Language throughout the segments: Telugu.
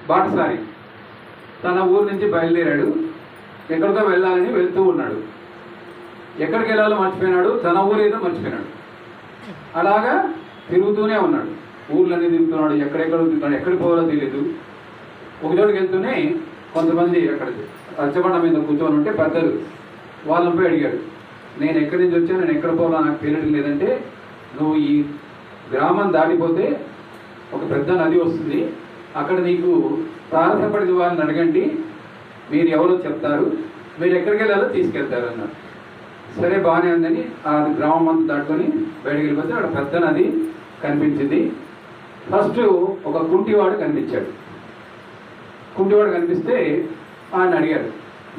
బాటసారి తన ఊరు నుంచి బయలుదేరాడు. ఎక్కడికో వెళ్ళాలని వెళ్తూ ఉన్నాడు. ఎక్కడికి వెళ్ళాలో మర్చిపోయినాడు, తన ఊరు ఏదో మర్చిపోయినాడు. అలాగా తిరుగుతూనే ఉన్నాడు, ఊర్లన్నీ తిరుగుతున్నాడు, ఎక్కడెక్కడ తిరుగుతున్నాడు, ఎక్కడికి పోవాలో తెలియదు. ఒక చోటుకి వెళ్తూనే కొంతమంది అక్కడ రచ్చబండ మీద కూర్చొని ఉంటే పెద్దలు వాళ్ళని పోయి అడిగాడు, నేను ఎక్కడి నుంచి వచ్చాను, నేను ఎక్కడ పోవాలో నాకు తెలియడం లేదంటే, నువ్వు ఈ గ్రామం దాటిపోతే ఒక పెద్ద నది వస్తుంది, అక్కడ నీకు తారసపడి వాళ్ళని అడగండి, మీరు ఎవరో చెప్తారు, మీరు ఎక్కడికి వెళ్ళాలో తీసుకెళ్తారు అన్నారు. సరే బాగానే ఉందని ఆ గ్రామం అంతా దాటుకొని బయటకు వెళ్ళిపోతే అక్కడ పెద్ద నది కనిపించింది. ఫస్ట్ ఒక కుంటివాడు కనిపించాడు. కుంటివాడు కనిపిస్తే ఆయన అడిగాడు,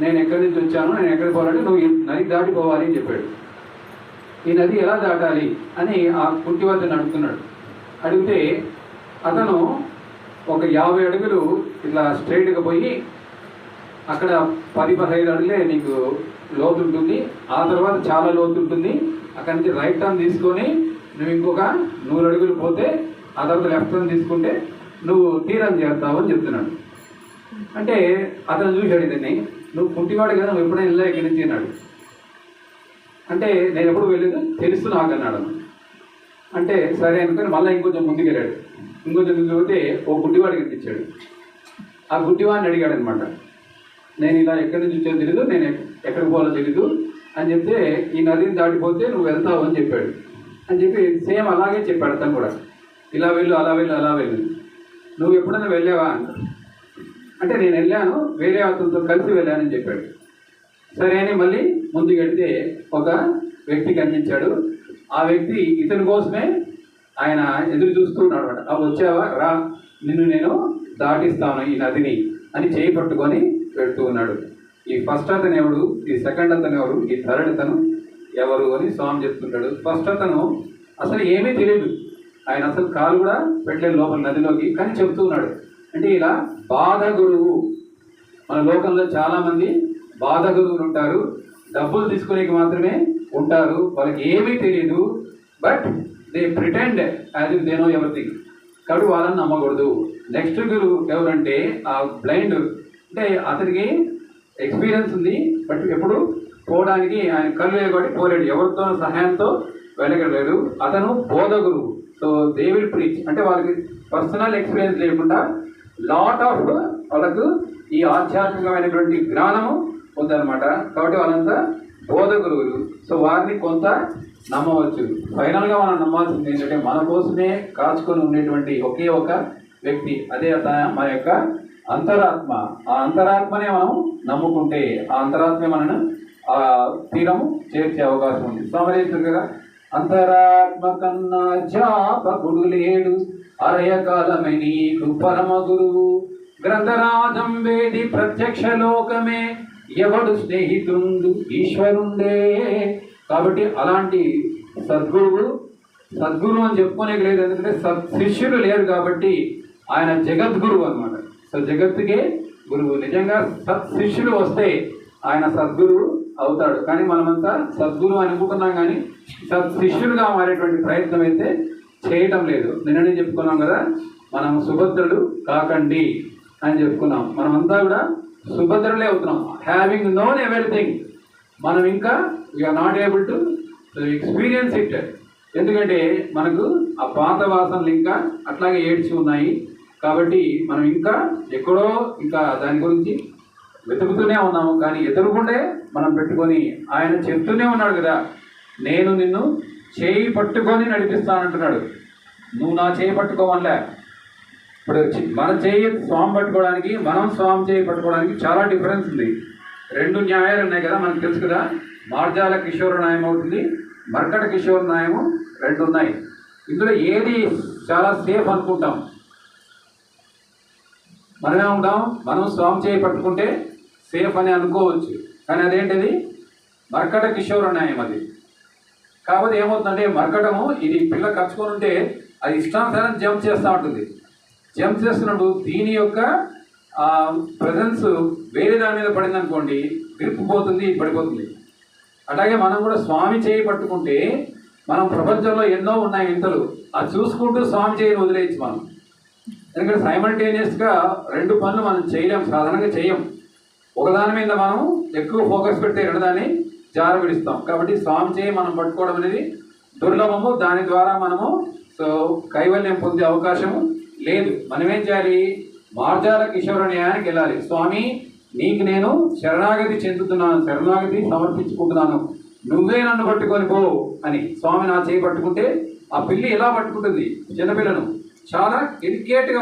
నేను ఎక్కడి నుంచి వచ్చాను, నేను ఎక్కడికి పోవాలంటే నువ్వు ఈ నది దాటిపోవాలి అని చెప్పాడు. ఈ నది ఎలా దాటాలి అని ఆ కుంటివాడిని అడుగుతున్నాడు. అడిగితే అతను ఒక 50 అడుగులు ఇట్లా స్ట్రైట్గా పోయి అక్కడ 10-15 అడుగులే నీకు లోతు ఉంటుంది, ఆ తర్వాత చాలా లోతు ఉంటుంది, అక్కడి నుంచి రైట్ టర్న్ తీసుకొని నువ్వు ఇంకొక 100 అడుగులు పోతే ఆ తర్వాత లెఫ్ట్ టర్న్ తీసుకుంటే నువ్వు తీరం చేస్తావు అని చెప్తున్నాడు. అంటే అతను చూశాడు, ఇతన్ని, నువ్వు కుంటివాడు కదా, నువ్వు ఎప్పుడైనా వెళ్ళా ఇక్కడి నుంచి అన్నాడు. అంటే నేను ఎప్పుడు వెళ్ళలేదు, తెలుసు నాకు అన్నాడు. అంటే సరే అనుకొని మళ్ళీ ఇంకొంచెం ముందుకు వెళ్ళాడు. ఇంకొంచెం ముందుకు పోతే ఓ గుడ్డివాడికి కనిపించాడు. ఆ గుడ్డివాడిని అడిగాడు అనమాట, నేను ఇలా ఎక్కడి నుంచి వచ్చానో తెలీదు, నేను ఎక్కడికి పోవాలో తెలీదు అని చెప్తే, ఈ నదిని దాటిపోతే నువ్వు వెళ్తావు అని చెప్పాడు. అని చెప్పి సేమ్ అలాగే చెప్పాడు అతను కూడా, ఇలా వెళ్ళు, అలా వెళ్ళు, అలా వెళ్ళు, నువ్వు ఎప్పుడైనా వెళ్ళావా అంట. అంటే నేను వెళ్ళాను, వేరే అతనితో కలిసి వెళ్ళానని చెప్పాడు. సరే అని మళ్ళీ ముందుకు వెళితే ఒక వ్యక్తి కనిపించాడు. ఆ వ్యక్తి ఇతని కోసమే ఆయన ఎదురు చూస్తూ ఉన్నాడు అనమాట. అవి వచ్చావా, రా, నిన్ను నేను దాటిస్తాను ఈ నదిని అని చేయి పట్టుకొని పెడుతూ ఉన్నాడు. ఈ ఫస్ట్ అతను ఎవడు, ఈ సెకండ్ అతను ఎవరు, ఈ థర్డ్ అతను ఎవరు అని స్వామి చెప్తుంటాడు. ఫస్ట్ అతను అసలు ఏమీ తెలియదు, ఆయన అసలు కాలు కూడా పెట్టలేదు లోపల నదిలోకి, కానీ చెప్తూ ఉన్నాడు. అంటే ఇలా బాధ గురువు, మన లోకంలో చాలామంది బాధ గురువులు ఉంటారు, డబ్బులు తీసుకునేకి మాత్రమే ఉంటారు, వాళ్ళకి ఏమీ తెలియదు, but they pretend as if they know everything. కాబట్టి వాళ్ళని నమ్మకూడదు. నెక్స్ట్ గురువు ఎవరంటే ఆ బ్లైండ్, అంటే అతనికి ఎక్స్పీరియన్స్ ఉంది, బట్ ఎప్పుడు పోవడానికి ఆయన కళ్ళు కాబట్టి పోలేడు, ఎవరితో సహాయంతో వెళ్ళగలేడు. అతను బోధ గురువు. సో దే విల్ ప్రీచ్, అంటే వాళ్ళకి పర్సనల్ ఎక్స్పీరియన్స్ లేకుండా లాట్ ఆఫ్ వాళ్ళకు ఈ ఆధ్యాత్మికమైనటువంటి జ్ఞానము ఉందన్నమాట. కాబట్టి వాళ్ళంతా బోధ గురువులు. సో వారిని కొంత నమ్మవచ్చు. ఫైనల్గా మనం నమ్మాల్సింది ఏంటంటే, మన కోసమే కాచుకొని ఉండేటువంటి ఒకే ఒక వ్యక్తి, అదే మన యొక్క అంతరాత్మ. ఆ అంతరాత్మనే మనం నమ్ముకుంటే ఆ అంతరాత్మే మనను ఆ తీరము చేర్చే అవకాశం ఉంది. స్వామి కదా, అంతరాత్మ కన్నా జాపకుడు లేడు, అరయకాలమే నీకు పరమ గురువు, గ్రంథరాజం వేది ప్రత్యక్ష లోకమే, ఎవడు స్నేహితుండు ఈశ్వరుండే. కాబట్టి అలాంటి సద్గురువు అని చెప్పుకోనే లేదు, ఎందుకంటే శిష్యులు లేరు కాబట్టి ఆయన జగద్గురువు అనమాట. సో జగత్తుకే గురువు. నిజంగా శిష్యులు వస్తే ఆయన సద్గురువు అవుతాడు. కానీ మనమంతా సద్గురువు అని అనుకుంటున్నాం, కానీ శిష్యులుగా మారేటువంటి ప్రయత్నం అయితే చేయటం లేదు. నిన్ననే చెప్పుకున్నాం కదా, మనం సుభద్రుడు కాకండి అని చెప్పుకున్నాం. మనమంతా కూడా సుభద్రులే అవుతున్నాం. హ్యావింగ్ నోన్ ఎవ్రీథింగ్, మనం ఇంకా we are not able to experience it. ఎందుకంటే మనకు ఆ పాత వాసనలు ఇంకా అట్లాగే ఏడ్చి ఉన్నాయి. కాబట్టి మనం ఇంకా ఎక్కడో ఇంకా దాని గురించి వెతుకుతూనే ఉన్నాము. కానీ ఎదురుకుండే మనం పెట్టుకొని ఆయన చెప్తూనే ఉన్నాడు కదా, నేను నిన్ను చేయి పట్టుకొని నడిపిస్తానంటున్నాడు. నువ్వు నా చేయి పట్టుకోవన్లే. ఇప్పుడు మన చేయి స్వామి పట్టుకోవడానికి, మనం స్వామి చేయి పట్టుకోవడానికి చాలా డిఫరెన్స్ ఉంది. 2 న్యాయాలు ఉన్నాయి కదా, మనకు తెలుసు కదా. మార్జాల కిషోర న్యాయం అవుతుంది, మర్కట కిషోర న్యాయము 2 ఉన్నాయి. ఇందులో ఏది చాలా సేఫ్ అనుకుంటాం? మనమే ఉంటాం, మనం స్వామి చేయి పట్టుకుంటే సేఫ్ అని అనుకోవచ్చు. కానీ అదేంటిది? మర్కట కిషోర న్యాయం అది. కాకపోతే ఏమవుతుందంటే, మర్కటము ఇది పిల్ల కచ్చుకొని ఉంటే అది ఇష్టానుసారం జంప్ చేస్తూ ఉంటుంది. జంప్ చేస్తున్నప్పుడు దీని యొక్క ప్రజెన్స్ వేరే దాని మీద పడింది అనుకోండి, గ్రిప్ పోతుంది, పడిపోతుంది. అలాగే మనం కూడా స్వామి చేయి పట్టుకుంటే, మనం ప్రపంచంలో ఎన్నో ఉన్నాయి వింతలు, అది చూసుకుంటూ స్వామి చేయని వదిలేయచ్చు మనం. ఎందుకంటే సైమల్టేనియస్గా రెండు పనులు మనం చేయలేం, సాధారణంగా చేయం. ఒకదాని మీద మనం ఎక్కువ ఫోకస్ పెడితే రెండుదాన్ని జార విడుస్తాం. కాబట్టి స్వామి చేయి మనం పట్టుకోవడం అనేది దుర్లభము. దాని ద్వారా మనము కైవల్యం పొందే అవకాశము లేదు. మనం ఏం చేయాలి? మార్జాల కిషోర న్యాయానికి వెళ్ళాలి. స్వామి, నీకు నేను శరణాగతి చెందుతున్నాను, శరణాగతి సమర్పించుకుంటున్నాను, నువ్వే నన్ను పట్టుకొని పో అని స్వామి నా చేయి పట్టుకుంటే ఆ పిల్లి ఎలా పట్టుకుంటుంది? చిన్నపిల్లను చాలా డెలికేట్గా